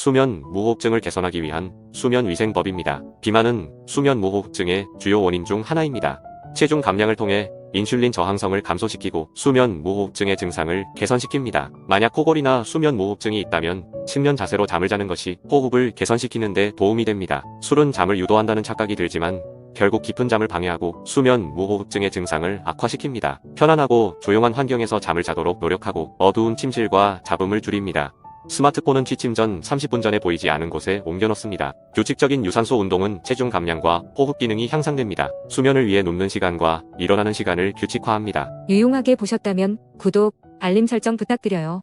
수면 무호흡증을 개선하기 위한 수면 위생법입니다. 비만은 수면 무호흡증의 주요 원인 중 하나입니다. 체중 감량을 통해 인슐린 저항성을 감소시키고 수면 무호흡증의 증상을 개선시킵니다. 만약 코골이나 수면 무호흡증이 있다면 측면 자세로 잠을 자는 것이 호흡을 개선시키는 데 도움이 됩니다. 술은 잠을 유도한다는 착각이 들지만 결국 깊은 잠을 방해하고 수면 무호흡증의 증상을 악화시킵니다. 편안하고 조용한 환경에서 잠을 자도록 노력하고 어두운 침실과 잡음을 줄입니다. 스마트폰은 취침 전 30분 전에 보이지 않은 곳에 옮겨놓습니다. 규칙적인 유산소 운동은 체중 감량과 호흡 기능이 향상됩니다. 수면을 위해 눕는 시간과 일어나는 시간을 규칙화합니다. 유용하게 보셨다면 구독, 알림 설정 부탁드려요.